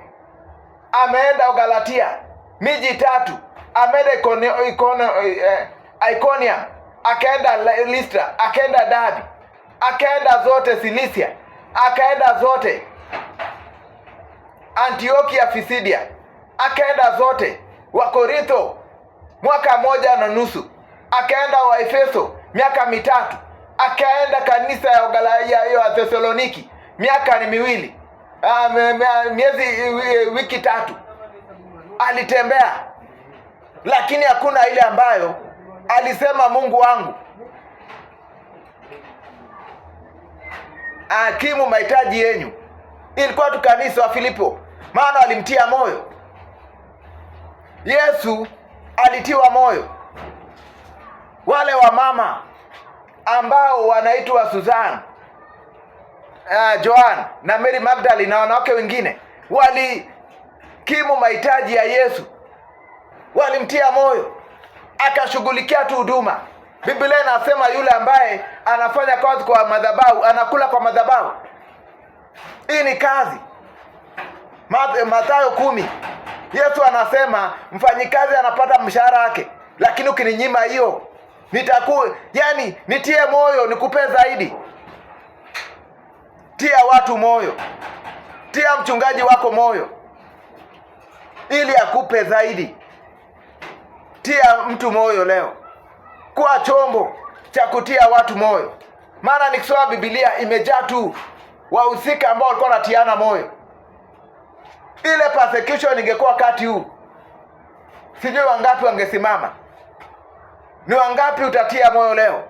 ameenda Galatia, miji 3, ameenda Iconium, akaenda Listra, akaenda Derbe, akaenda zote Silisia, akaenda zote Antiokia Pisidia, akaenda zote Wakorintho mwaka 1.5, akaenda Waefeso miaka 3, akaenda kanisa ya Galatia ya Thessaloniki miaka 2, wiki 3 alitembea, lakini hakuna ile ambayo alisema Mungu wangu akimu mahitaji yenu. Ilikuwa tu kanisa wa Filipo, maana alimtia moyo. Yesu alitiwa moyo. Wale wa mama ambao wanaitwa Susan, Joan na Mary Magdalene na wanawake wengine walikimu mahitaji ya Yesu, walimtia moyo, akashughulikia tu huduma. Biblia inasema yule ambaye anafanya kazi kwa madhabahu anakula kwa madhabahu. Hii ni kazi. Mathayo 10, Yesu anasema mfanyikazi anapata mshahara wake, lakini ukininyima hiyo nitie moyo nikupe zaidi. Tia watu moyo, tia mchungaji wako moyo ili akupe zaidi. Tia mtu moyo leo, kuwa chombo cha kutia watu moyo. Maana nikisoma Biblia imejaa tu wahusika ambao walikuwa wanatiana moyo. Ile persecution ingekuwa wakati huu, sijui wangapi wangesimama. Ni wangapi utatia moyo leo?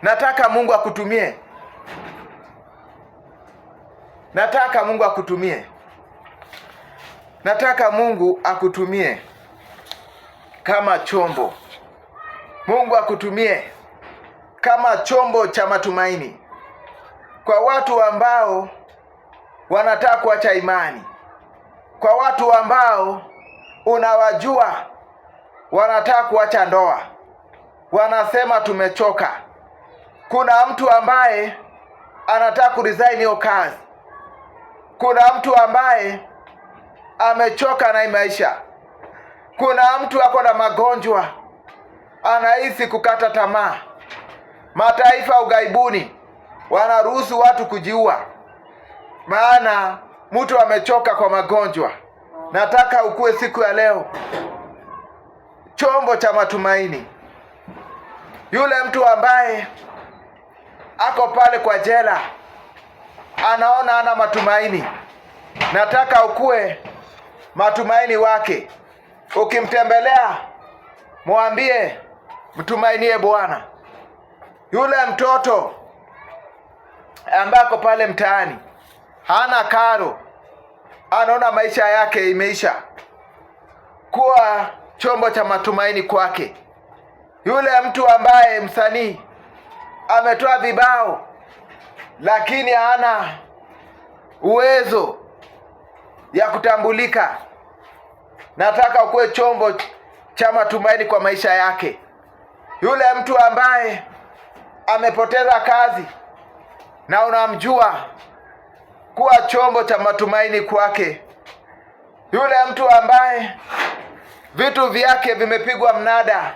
Nataka Mungu akutumie. Nataka Mungu akutumie. Nataka Mungu akutumie kama chombo. Mungu akutumie kama chombo cha matumaini kwa watu ambao wanataka kuacha imani, kwa watu ambao unawajua wanataka kuacha ndoa, wanasema tumechoka. Kuna mtu ambaye anataka kuresign hiyo kazi. Kuna mtu ambaye amechoka na maisha. Kuna mtu ako na magonjwa, anahisi kukata tamaa. Mataifa ughaibuni wanaruhusu watu kujiua, maana mtu amechoka kwa magonjwa. Nataka ukue siku ya leo chombo cha matumaini. Yule mtu ambaye ako pale kwa jela anaona ana matumaini, nataka ukue matumaini wake. Ukimtembelea mwambie mtumainie Bwana. Yule mtoto ambaye ako pale mtaani hana karo, anaona maisha yake imeisha, kuwa chombo cha matumaini kwake. Yule mtu ambaye msanii ametoa vibao lakini hana uwezo ya kutambulika, nataka ukuwe chombo cha matumaini kwa maisha yake. Yule mtu ambaye amepoteza kazi na unamjua, kuwa chombo cha matumaini kwake. Yule mtu ambaye vitu vyake vimepigwa mnada,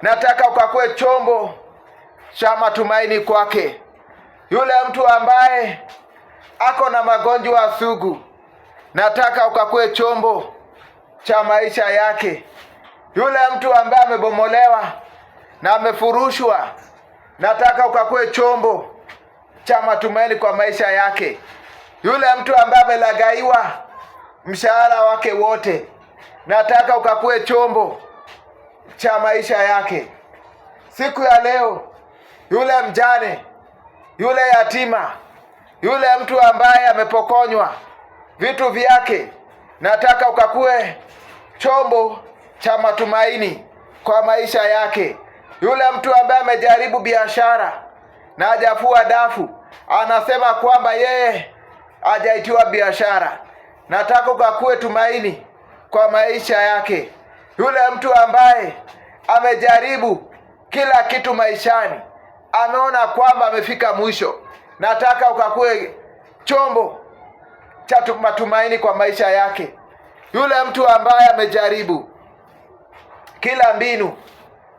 nataka ukakuwe chombo cha matumaini kwake. Yule mtu ambaye ako na magonjwa sugu, nataka ukakuwe chombo cha maisha yake. Yule mtu ambaye amebomolewa na amefurushwa, nataka ukakuwe chombo cha matumaini kwa maisha yake. Yule mtu ambaye amelagaiwa mshahara wake wote, nataka ukakuwe chombo cha maisha yake. Siku ya leo, yule mjane, yule yatima, yule mtu ambaye amepokonywa vitu vyake, nataka ukakuwe chombo cha matumaini kwa maisha yake. Yule mtu ambaye amejaribu biashara na hajafua dafu, anasema kwamba yeye hajaitiwa biashara, nataka ukakuwe tumaini kwa maisha yake. Yule mtu ambaye amejaribu kila kitu maishani ameona kwamba amefika mwisho, nataka ukakue chombo cha matumaini kwa maisha yake. Yule mtu ambaye amejaribu kila mbinu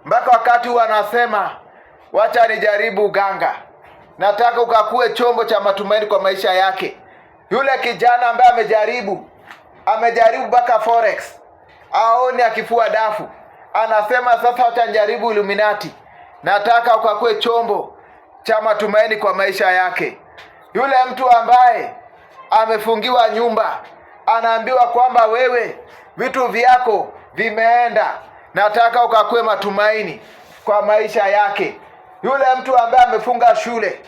mpaka wakati huu anasema wacha nijaribu uganga, nataka ukakue chombo cha matumaini kwa maisha yake. Yule kijana ambaye amejaribu mpaka forex, aoni akifua dafu, anasema sasa wacha nijaribu Illuminati, nataka ukakue chombo cha matumaini kwa maisha yake. Yule mtu ambaye amefungiwa nyumba, anaambiwa kwamba wewe vitu vyako vimeenda, nataka ukakue matumaini kwa maisha yake. Yule mtu ambaye amefunga shule,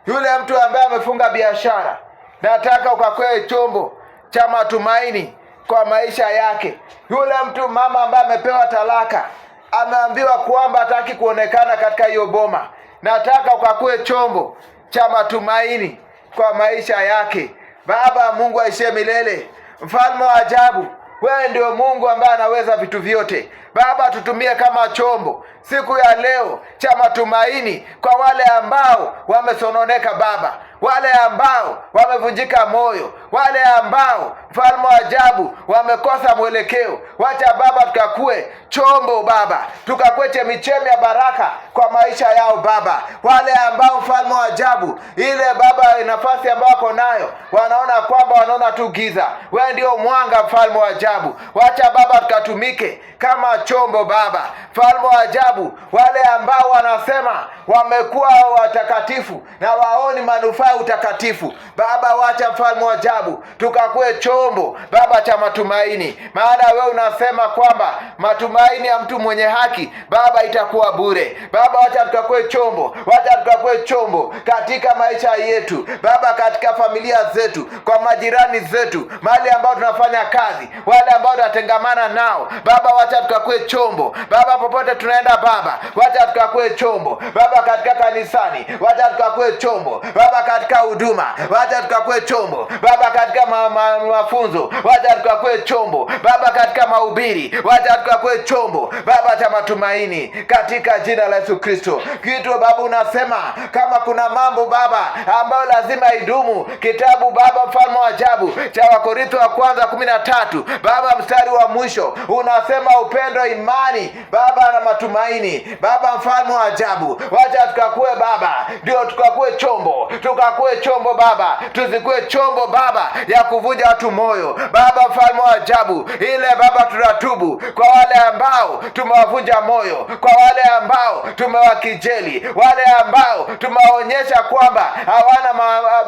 yule mtu ambaye amefunga biashara, nataka ukakue chombo cha matumaini kwa maisha yake. Yule mtu mama ambaye amepewa talaka, ameambiwa kwamba hataki kuonekana katika hiyo boma, nataka ukakue chombo cha matumaini kwa maisha yake. Baba Mungu aishiye milele, mfalme wa ajabu, wewe ndio Mungu ambaye anaweza vitu vyote. Baba, tutumie kama chombo siku ya leo cha matumaini kwa wale ambao wamesononeka Baba, wale ambao wamevunjika moyo, wale ambao mfalme wa ajabu wamekosa mwelekeo. Wacha Baba tukakue chombo Baba, tukakue chemichemi ya baraka kwa maisha yao Baba. Wale ambao mfalme wa ajabu, ile Baba nafasi ambayo wako nayo, wanaona kwamba wanaona tu giza, wewe ndio mwanga mfalme wa ajabu. Wacha Baba tukatumike kama chombo Baba, mfalme wa ajabu. Wale ambao wanasema wamekuwa watakatifu na waoni manufaa ya utakatifu Baba, wacha mfalme wa ajabu tukakue chombo Baba cha matumaini, maana wewe unasema kwamba matumaini ya mtu mwenye haki Baba itakuwa bure. Baba, wacha tukakue chombo, wacha tukakue chombo katika maisha yetu Baba, katika familia zetu, kwa majirani zetu, mahali ambao tunafanya kazi, wale ambao tunatengamana nao Baba, wacha tukakue chombo Baba, popote tunaenda Baba, wacha tukakue chombo Baba, katika kanisani, wacha tukakue chombo Baba, katika huduma, wacha tukakue chombo Baba, katika mafunzo, wacha tukakue chombo Baba, katika mahubiri, wacha tukakue chombo Baba cha matumaini katika jina la Yesu Kristo. Kitu Baba unasema kama kuna mambo Baba ambayo lazima idumu, kitabu Baba mfalme wa ajabu cha Wakorintho wa kwanza 13 Baba mstari wa mwisho unasema upendo, imani Baba na matumaini. Baba mfalme wa ajabu, wacha tukakue Baba, ndio tukakue chombo Baba, tusikue chombo Baba ya kuvunja watu moyo Baba mfalme wa ajabu. Ile Baba tunatubu kwa wale ambao tumewavunja moyo, kwa wale ambao tumewakijeli, wale ambao tumewaonyesha kwamba hawana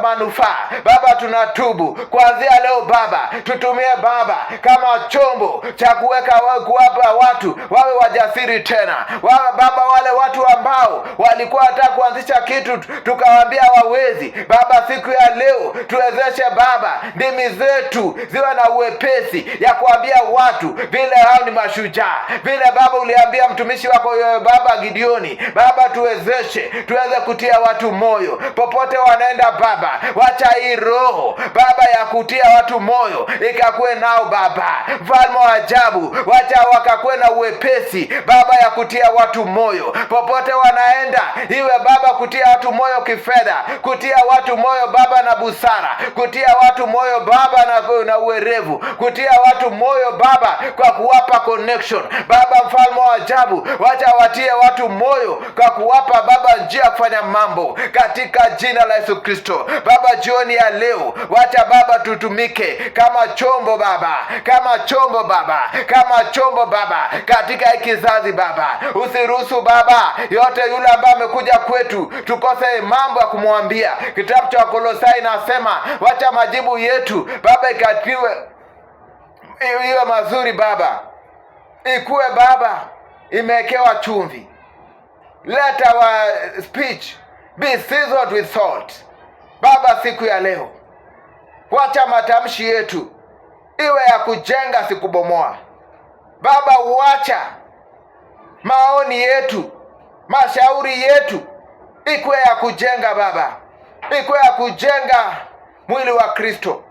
manufaa Baba, tunatubu kuanzia leo Baba, tutumie Baba kama chombo cha kuwapa watu wawe wajasiri tena. Wawe Baba wale watu ambao walikuwa hata kuanzisha kitu tukawaambia wawezi Baba, siku ya leo tuwezeshe Baba, ndimi zetu ziwe na uwepesi ya kuambia watu vile hao ni mashujaa, vile Baba uliambia mtumishi wako Baba Gideoni. Baba tuwezeshe tuweze kutia watu moyo popote wanaenda Baba, wacha hii roho Baba ya kutia watu moyo ikakue nao Baba mfalme wa ajabu, wacha wakakue na uwepesi Baba ya kutia watu moyo popote wanaenda, iwe Baba kutia watu moyo kifedha, kutia watu moyo Baba na busara, kutia watu moyo Baba na uwerevu, kutia watu moyo Baba kwa kuwapa connection Baba mfalme wa ajabu, wacha watie watu moyo kwa kuwapa Baba njia kufanya mambo katika jina la Yesu Kristo. Baba jioni ya leo wacha Baba tutumike kama chombo Baba, kama chombo Baba, kama chombo Baba katika kizazi Baba. Usiruhusu Baba yote yule ambaye amekuja kwetu tukose mambo ya kumwambia. Kitabu cha Wakolosai nasema wacha majibu yetu Baba ikatiwe iwe mazuri Baba, ikuwe Baba imewekewa chumvi. Let our speech be seasoned with salt Baba. Siku ya leo wacha matamshi yetu iwe ya kujenga, si kubomoa Baba. Wacha maoni yetu, mashauri yetu ikuwe ya kujenga Baba, ikuwe ya kujenga mwili wa Kristo,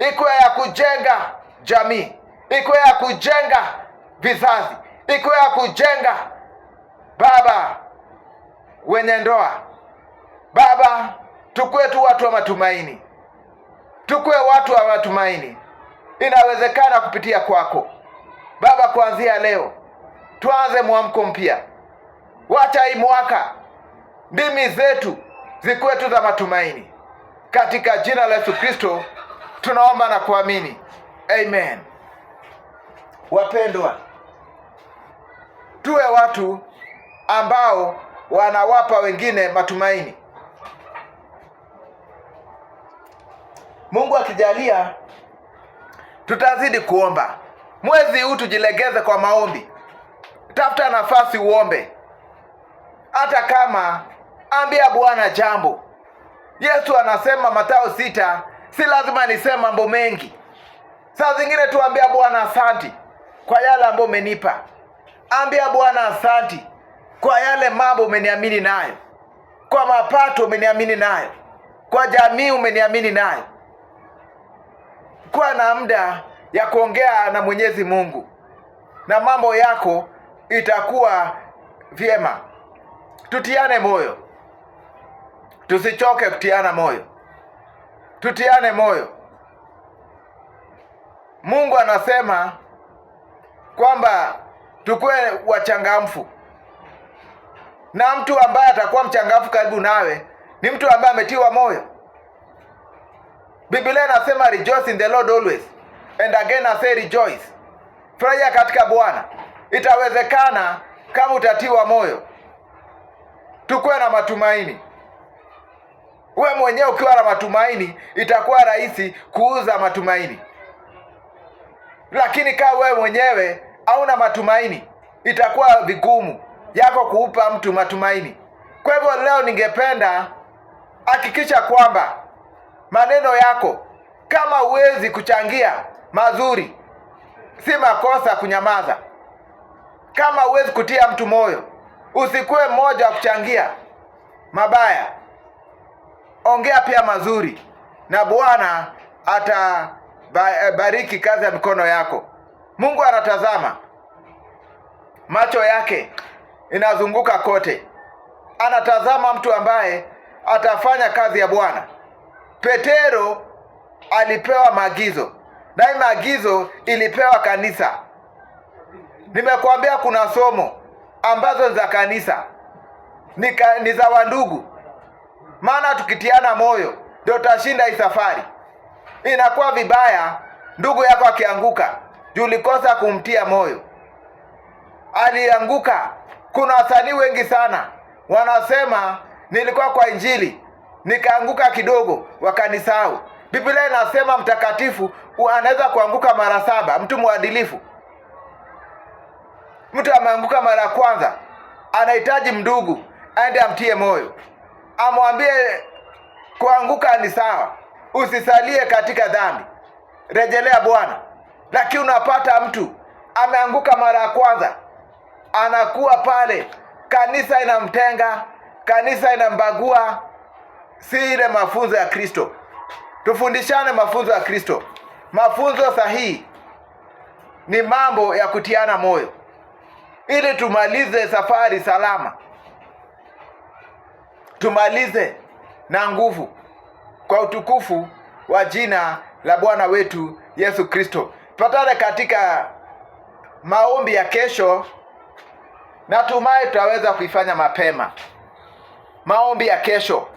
ikuwe ya kujenga jamii, ikuwe ya kujenga vizazi, ikuwe ya kujenga Baba wenye ndoa, Baba, tukue tu watu wa matumaini, tukue watu wa matumaini. Inawezekana kupitia kwako Baba. Kuanzia leo tuanze mwamko mpya. Wacha hii mwaka ndimi zetu zikuwe tu za matumaini. Katika jina la Yesu Kristo tunaomba na kuamini, amen. Wapendwa, tuwe watu ambao wanawapa wengine matumaini. Mungu akijalia tutazidi kuomba. Mwezi huu tujilegeze kwa maombi. Tafuta nafasi uombe. Hata kama ambia Bwana jambo. Yesu anasema Mathayo 6, si lazima niseme mambo mengi. Saa zingine tuambia Bwana asanti kwa yale ambayo umenipa. Ambia Bwana asanti kwa yale mambo umeniamini nayo. Kwa mapato umeniamini nayo. Kwa jamii umeniamini nayo. Kuwa na muda ya kuongea na Mwenyezi Mungu na mambo yako itakuwa vyema. Tutiane moyo. Tusichoke kutiana moyo. Tutiane moyo. Mungu anasema kwamba tukue wachangamfu. Na mtu ambaye atakuwa mchangamfu karibu nawe ni mtu ambaye ametiwa moyo. Biblia inasema rejoice in the Lord always. And again I say rejoice. Furahia katika Bwana. Itawezekana kama utatiwa moyo. Tukue na matumaini. Wewe mwenyewe ukiwa na matumaini itakuwa rahisi kuuza matumaini. Lakini kama wewe mwenyewe hauna matumaini itakuwa vigumu yako kuupa mtu matumaini. Kwa hivyo leo ningependa hakikisha kwamba maneno yako, kama huwezi kuchangia mazuri, si makosa kunyamaza. Kama huwezi kutia mtu moyo, usikue mmoja wa kuchangia mabaya. Ongea pia mazuri na Bwana atabariki kazi ya mikono yako. Mungu anatazama. Macho yake inazunguka kote. Anatazama mtu ambaye atafanya kazi ya Bwana. Petero alipewa maagizo, na hii maagizo ilipewa kanisa. Nimekuambia kuna somo ambazo za kanisa ni za wandugu. Maana tukitiana moyo ndio tutashinda hii safari. Inakuwa vibaya ndugu yako akianguka juu ulikosa kumtia moyo. Alianguka. Kuna wasanii wengi sana wanasema nilikuwa kwa injili nikaanguka kidogo wakanisahau. Biblia inasema mtakatifu anaweza kuanguka mara 7, mtu mwadilifu. Mtu ameanguka mara kwanza, anahitaji mndugu aende amtie moyo. Amwambie kuanguka ni sawa. Usisalie katika dhambi. Rejelea Bwana. Lakini unapata mtu ameanguka mara ya kwanza, anakuwa pale, kanisa inamtenga, kanisa inambagua. Si ile mafunzo ya Kristo. Tufundishane mafunzo ya Kristo. Mafunzo sahihi ni mambo ya kutiana moyo ili tumalize safari salama. Tumalize na nguvu kwa utukufu wa jina la Bwana wetu Yesu Kristo. Tupatane katika maombi ya kesho. Natumai tutaweza kuifanya mapema. Maombi ya kesho.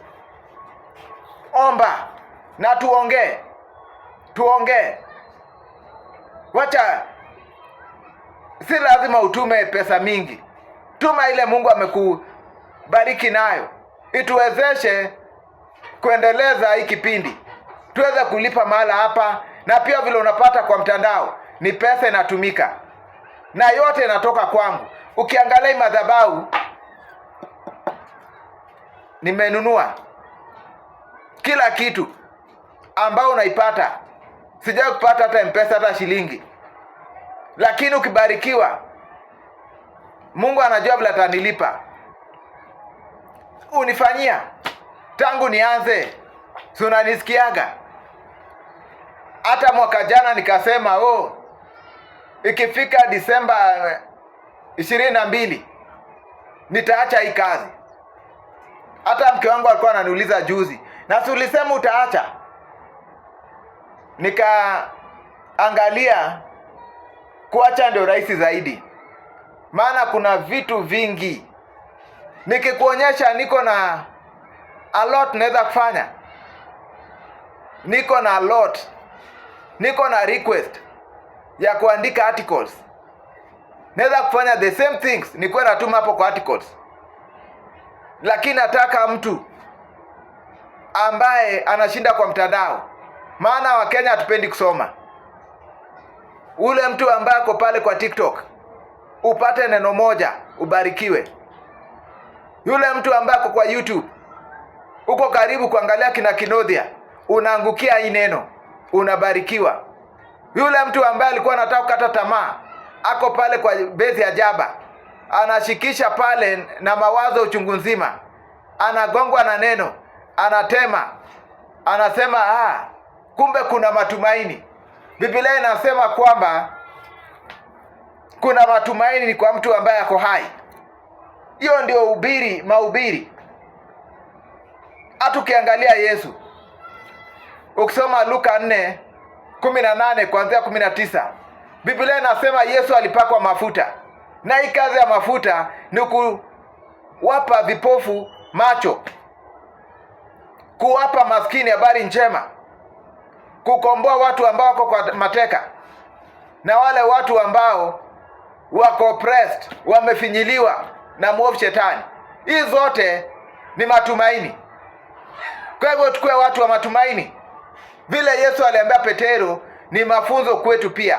Omba na tuongee. Tuongee. Wacha, si lazima utume pesa mingi. Tuma ile Mungu amekubariki nayo. Ituwezeshe kuendeleza hii kipindi. Tuweze kulipa mahala hapa, na pia vile unapata kwa mtandao ni pesa inatumika. Na yote inatoka kwangu. Ukiangalia madhabahu nimenunua kila kitu ambao unaipata. Sijai kupata hata M-Pesa hata shilingi. Lakini ukibarikiwa Mungu anajua vile atanilipa. Unifanyia tangu nianze. Si unanisikiaga? Hata mwaka jana nikasema ikifika Disemba 22 nitaacha hii kazi. Hata mke wangu alikuwa ananiuliza juzi, na si ulisema utaacha? Nikaangalia kuacha ndio rahisi zaidi, maana kuna vitu vingi. Nikikuonyesha niko na a lot naweza kufanya, niko na a lot, niko na request ya kuandika articles. Naweza kufanya the same things, nikuwe natuma hapo kwa articles. Lakini nataka mtu ambaye anashinda kwa mtandao, maana Wakenya hatupendi kusoma. Ule mtu ambaye ako pale kwa TikTok, upate neno moja, ubarikiwe. Yule mtu ambaye ako kwa YouTube, uko karibu kuangalia kina Kinodhia, unaangukia hii neno, unabarikiwa. Yule mtu ambaye alikuwa anataka kukata tamaa, ako pale kwa bezi ya Jaba, anashikisha pale na mawazo uchungu nzima, anagongwa na neno, anatema, anasema kumbe kuna matumaini. Biblia inasema kwamba kuna matumaini kwa mtu ambaye ako hai. Hiyo ndio mahubiri. Hata ukiangalia Yesu, ukisoma Luka 4:18 kuanzia 19, Biblia inasema Yesu alipakwa mafuta. Na hii kazi ya mafuta ni kuwapa vipofu macho, kuwapa maskini habari njema, kukomboa watu ambao wako kwa mateka, na wale watu ambao wako oppressed, wamefinyiliwa na mwovu shetani. Hii zote ni matumaini. Kwa hivyo tukue watu wa matumaini. Vile Yesu aliambia Petero, ni mafunzo kwetu pia,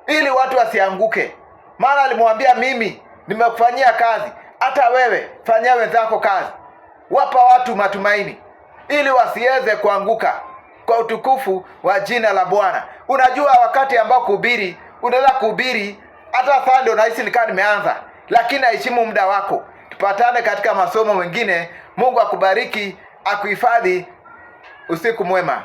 ili watu wasianguke. Maana alimwambia, mimi nimekufanyia kazi, hata wewe fanyia wenzako kazi. Wapa watu matumaini ili wasiweze kuanguka, kwa utukufu wa jina la Bwana. Unajua wakati ambao kuhubiri, unaweza kuhubiri hata saa ndio nahisi nikaa nimeanza, lakini heshimu muda wako. Tupatane katika masomo mengine. Mungu akubariki, akuhifadhi. Usiku mwema.